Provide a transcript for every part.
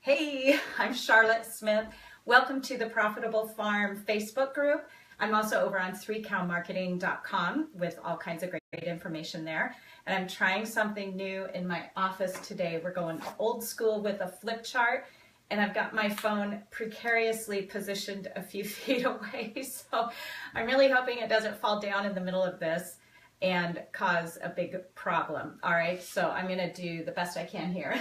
Hey, I'm Charlotte Smith. Welcome to the Profitable Farm Facebook group. I'm also over on 3cowmarketing.com with all kinds of great information there. And I'm trying something new in my office today. We're going old school with a flip chart, and I've got my phone precariously positioned a few feet away. So I'm really hoping it doesn't fall down in the middle of this and cause a big problem. All right, so I'm gonna do the best I can here.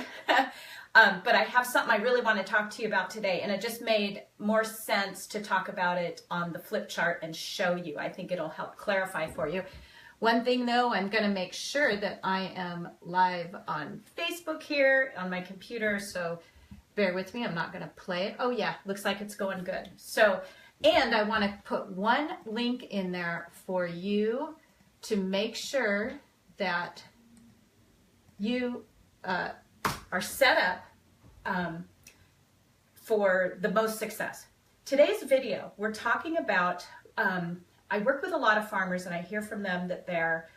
But I have something I really want to talk to you about today, and it just made more sense to talk about it on the flip chart and show you. I think it'll help clarify for you. One thing though, I'm going to make sure that I am live on Facebook here on my computer, so bear with me. I'm not going to play it. Oh yeah, looks like it's going good. So, and I want to put one link in there for you to make sure that you are set up for the most success. Today's video, we're talking about, I work with a lot of farmers and I hear from them that their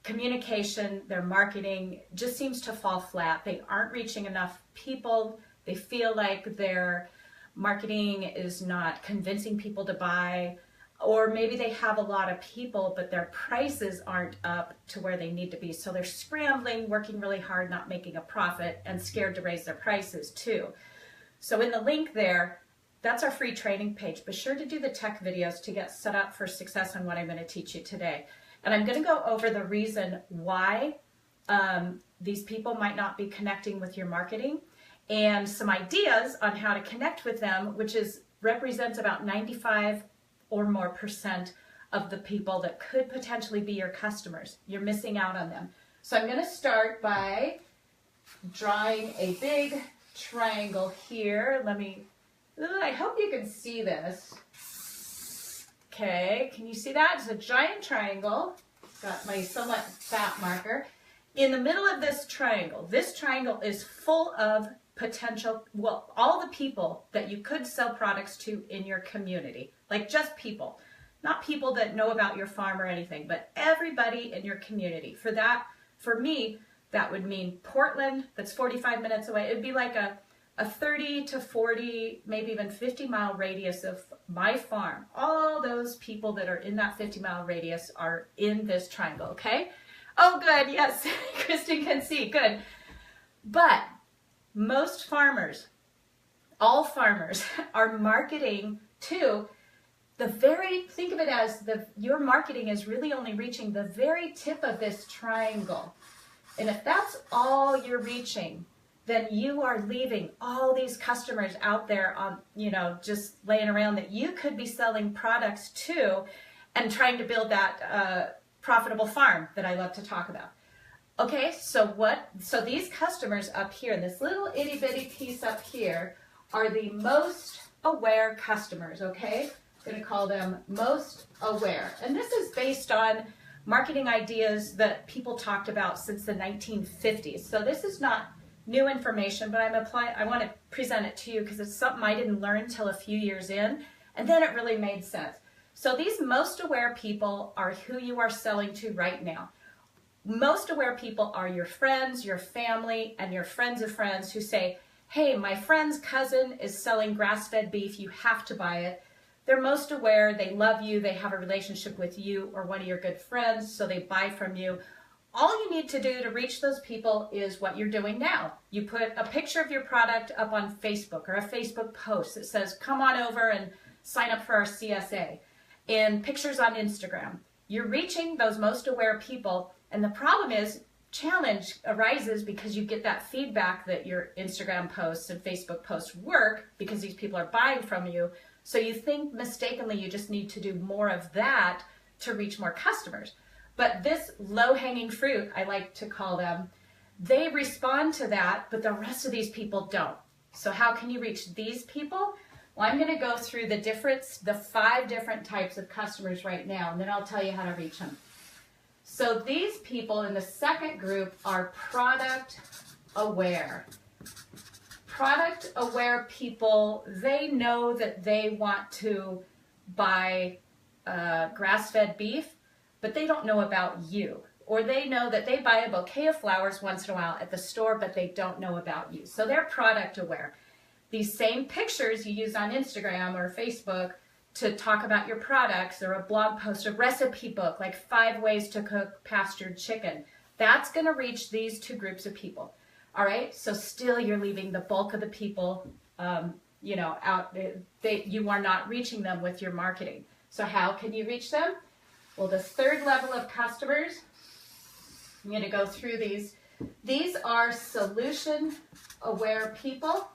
communication, their marketing just seems to fall flat. They aren't reaching enough people. They feel like their marketing is not convincing people to buy, or maybe they have a lot of people, but their prices aren't up to where they need to be. So they're scrambling, working really hard, not making a profit, and scared to raise their prices too. So in the link there, that's our free training page. Be sure to do the tech videos to get set up for success on what I'm going to teach you today. And I'm going to go over the reason why these people might not be connecting with your marketing, and some ideas on how to connect with them, which represents about 95% or more of the people that could potentially be your customers. You're missing out on them. So I'm going to start by drawing a big triangle here. I hope you can see this. Okay, can you see that? It's a giant triangle. Got my somewhat fat marker. In the middle of this triangle is full of potential, well, all the people that you could sell products to in your community. Like just people, not people that know about your farm or anything, but everybody in your community. For me, that would mean Portland, that's 45 minutes away. It'd be like a 30 to 40, maybe even 50-mile radius of my farm. All those people that are in that 50-mile radius are in this triangle, okay? Oh, good, yes, Kristen can see, good. But most farmers, all farmers, are marketing to think of it as your marketing is really only reaching the very tip of this triangle. And if that's all you're reaching, then you are leaving all these customers out there on, just laying around that you could be selling products to and trying to build that profitable farm that I love to talk about. Okay, so these customers up here, this little itty bitty piece up here, are the most aware customers, okay? I'm going to call them most aware. And this is based on marketing ideas that people talked about since the 1950s. So this is not new information, but I want to present it to you because it's something I didn't learn till a few years in, and then it really made sense. So these most aware people are who you are selling to right now. Most aware people are your friends, your family, and your friends of friends who say, hey, my friend's cousin is selling grass-fed beef, you have to buy it. They're most aware, they love you, they have a relationship with you or one of your good friends, so they buy from you. All you need to do to reach those people is what you're doing now. You put a picture of your product up on Facebook or a Facebook post that says, come on over and sign up for our CSA, and pictures on Instagram. You're reaching those most aware people, and the problem is, challenge arises because you get that feedback that your Instagram posts and Facebook posts work because these people are buying from you. So you think mistakenly you just need to do more of that to reach more customers. But this low-hanging fruit, I like to call them, they respond to that, but the rest of these people don't. So how can you reach these people? Well, I'm going to go through the 5 different types of customers right now, and then I'll tell you how to reach them. So these people in the second group are product aware. Product aware people, they know that they want to buy grass-fed beef, but they don't know about you. or they know that they buy a bouquet of flowers once in a while at the store, but they don't know about you. So they're product aware. These same pictures you use on Instagram or Facebook to talk about your products, or a blog post, a recipe book, like 5 ways to cook pastured chicken, that's going to reach these 2 groups of people. All right, so still you're leaving the bulk of the people, you know, out. You are not reaching them with your marketing. So how can you reach them? Well, the 3rd level of customers, I'm going to go through these. These are solution-aware people.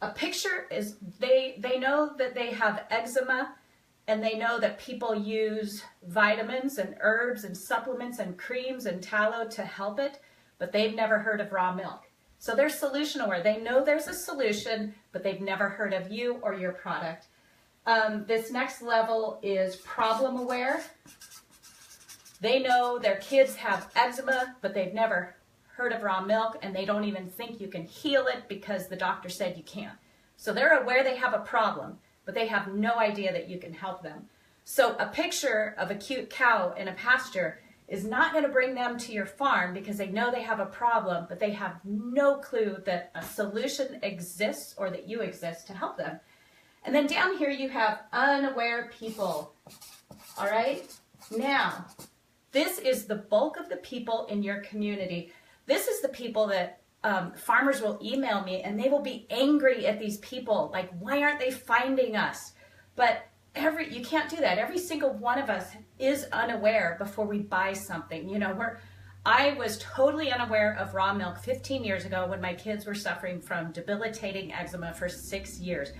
A picture is, they know that they have eczema, and they know that people use vitamins and herbs and supplements and creams and tallow to help it, but they've never heard of raw milk. So they're solution aware. They know there's a solution, but they've never heard of you or your product. This next level is problem aware. They know their kids have eczema, but they've never heard of raw milk, and they don't even think you can heal it because the doctor said you can't. So they're aware they have a problem, but they have no idea that you can help them. So a picture of a cute cow in a pasture is not going to bring them to your farm because they know they have a problem, but they have no clue that a solution exists or that you exist to help them. And then down here you have unaware people. All right? Now, this is the bulk of the people in your community. This is the people that farmers will email me, and they will be angry at these people. Like, why aren't they finding us? But you can't do that. Every single one of us is unaware before we buy something. You know, I was totally unaware of raw milk 15 years ago when my kids were suffering from debilitating eczema for 6 years.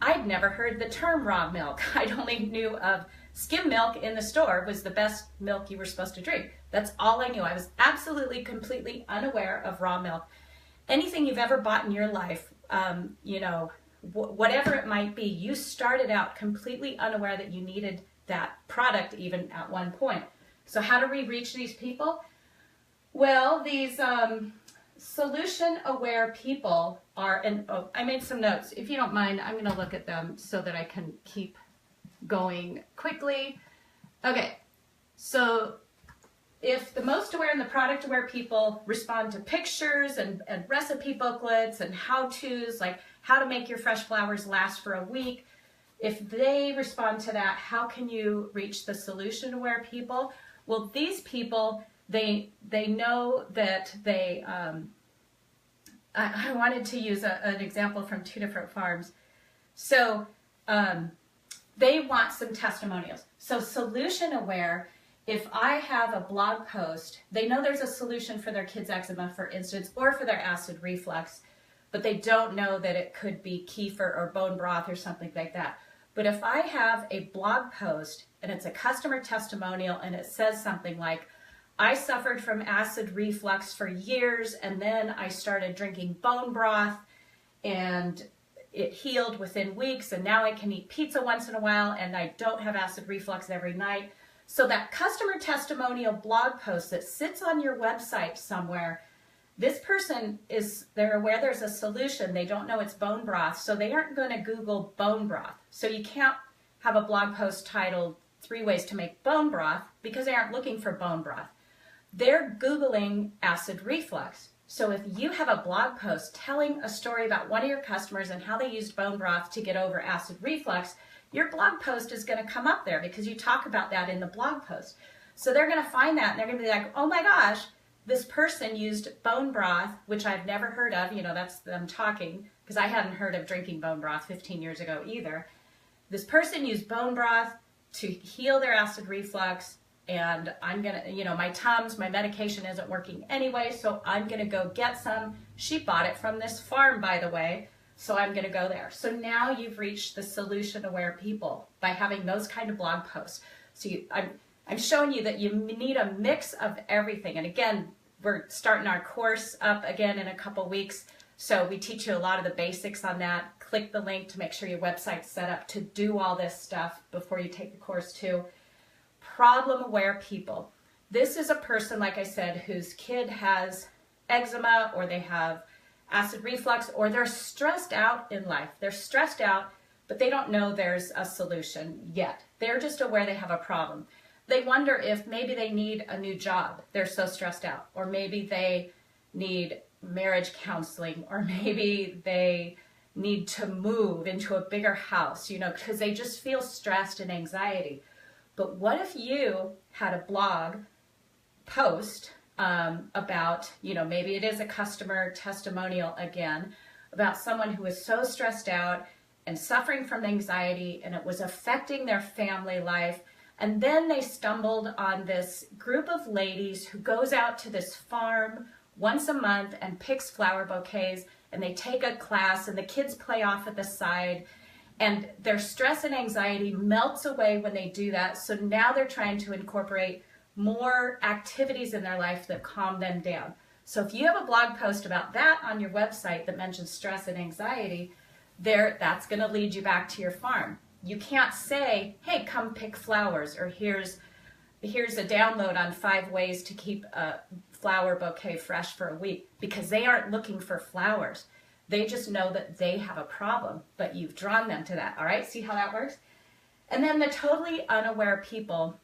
I'd never heard the term raw milk. I only knew of skim milk in the store was the best milk you were supposed to drink. That's all I knew. I was absolutely, completely unaware of raw milk. Anything you've ever bought in your life, you know, whatever it might be, you started out completely unaware that you needed that product even at one point. So how do we reach these people? Well, these solution-aware people are, and oh, I made some notes. If you don't mind, I'm going to look at them so that I can keep going quickly. Okay, so if the most aware and the product aware people respond to pictures and recipe booklets and how-tos, like how to make your fresh flowers last for a week, if they respond to that, how can you reach the solution aware people? Well, these people, they know that they, I wanted to use an example from 2 different farms. So they want some testimonials. So solution aware, if I have a blog post, they know there's a solution for their kids' eczema, for instance, or for their acid reflux, but they don't know that it could be kefir or bone broth or something like that. But if I have a blog post and it's a customer testimonial and it says something like, I suffered from acid reflux for years, and then I started drinking bone broth and it healed within weeks, and now I can eat pizza once in a while and I don't have acid reflux every night. So that customer testimonial blog post that sits on your website somewhere, this person they're aware there's a solution. They don't know it's bone broth, so they aren't going to Google bone broth. So you can't have a blog post titled 3 ways to make bone broth because they aren't looking for bone broth. They're Googling acid reflux. So if you have a blog post telling a story about one of your customers and how they used bone broth to get over acid reflux, your blog post is going to come up there because you talk about that in the blog post. So they're going to find that and they're going to be like, oh my gosh, this person used bone broth, which I've never heard of. You know, that's them talking, because I hadn't heard of drinking bone broth 15 years ago either. This person used bone broth to heal their acid reflux, and I'm going to, you know, my Tums, my medication isn't working anyway, so I'm going to go get some. She bought it from this farm, by the way. So I'm going to go there. So now you've reached the solution-aware people by having those kind of blog posts. So I'm showing you that you need a mix of everything. And again, we're starting our course up again in a couple weeks. So we teach you a lot of the basics on that. Click the link to make sure your website's set up to do all this stuff before you take the course too. Problem-aware people. This is a person, like I said, whose kid has eczema, or they have acid reflux, or they're stressed out in life. They're stressed out, but they don't know there's a solution yet. They're just aware they have a problem. they wonder if maybe they need a new job. They're so stressed out. Or maybe they need marriage counseling, or maybe they need to move into a bigger house, you know, because they just feel stressed and anxiety. But what if you had a blog post about, you know, maybe it is a customer testimonial again, about someone who was so stressed out and suffering from anxiety, and it was affecting their family life. And then they stumbled on this group of ladies who goes out to this farm once a month and picks flower bouquets, and they take a class, and the kids play off at the side, and their stress and anxiety melts away when they do that. So now they're trying to incorporate more activities in their life that calm them down. So if you have a blog post about that on your website that mentions stress and anxiety, that's going to lead you back to your farm. You can't say, hey, come pick flowers, or here's a download on 5 ways to keep a flower bouquet fresh for a week, because they aren't looking for flowers. They just know that they have a problem, but you've drawn them to that. All right, see how that works? And then the totally unaware people,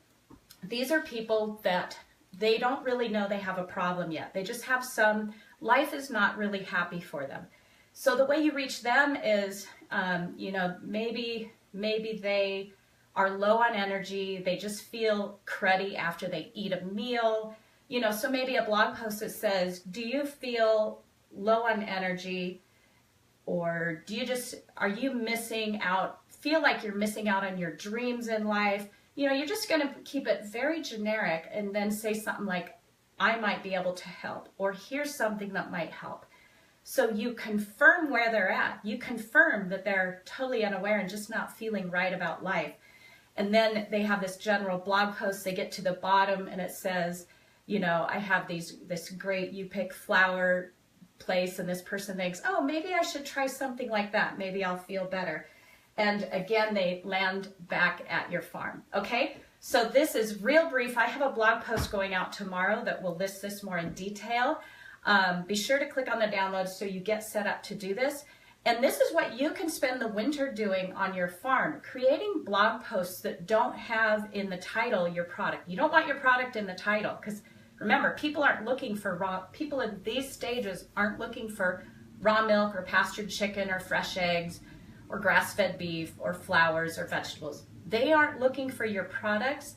these are people that they don't really know they have a problem yet. They just have life is not really happy for them. So the way you reach them is, you know, maybe they are low on energy. They just feel cruddy after they eat a meal. You know, so maybe a blog post that says, do you feel low on energy, or are you missing out, feel like you're missing out on your dreams in life? You know, you're just going to keep it very generic and then say something like, I might be able to help, or here's something that might help. So you confirm where they're at. You confirm that they're totally unaware and just not feeling right about life. And then they have this general blog post. They get to the bottom and it says, you know, I have this great you pick flower place, and this person thinks, oh, maybe I should try something like that. Maybe I'll feel better. And again, they land back at your farm. Okay, so this is real brief. I have a blog post going out tomorrow that will list this more in detail. Be sure to click on the download so you get set up to do this. And this is what you can spend the winter doing on your farm, creating blog posts that don't have in the title your product. You don't want your product in the title, because remember, people in these stages aren't looking for raw milk or pastured chicken or fresh eggs or grass-fed beef or flowers or vegetables. They aren't looking for your products.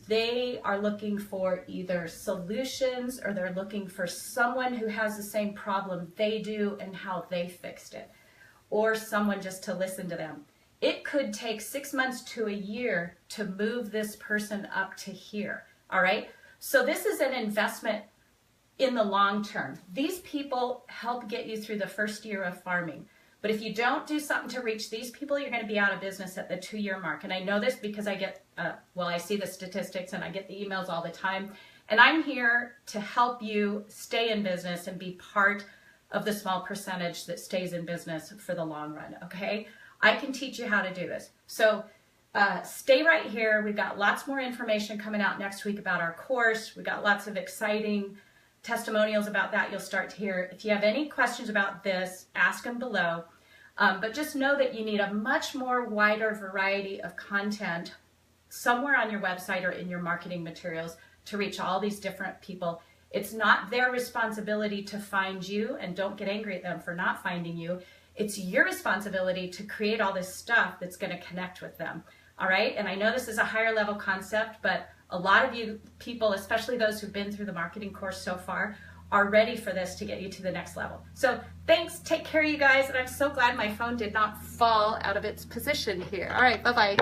They are looking for either solutions, or they're looking for someone who has the same problem they do and how they fixed it, or someone just to listen to them. It could take 6 months to a year to move this person up to here, all right? So this is an investment in the long term. These people help get you through the first year of farming. But if you don't do something to reach these people, you're going to be out of business at the 2-year mark. And I know this because I get, I see the statistics and I get the emails all the time. And I'm here to help you stay in business and be part of the small percentage that stays in business for the long run, okay? I can teach you how to do this. So stay right here. We've got lots more information coming out next week about our course. We've got lots of exciting testimonials about that you'll start to hear. If you have any questions about this, ask them below. But just know that you need a much more wider variety of content somewhere on your website or in your marketing materials to reach all these different people. It's not their responsibility to find you, and don't get angry at them for not finding you. It's your responsibility to create all this stuff that's going to connect with them. All right? And I know this is a higher level concept, but a lot of you people, especially those who've been through the marketing course so far, are ready for this to get you to the next level. So thanks, take care you guys, and I'm so glad my phone did not fall out of its position here. All right, bye-bye.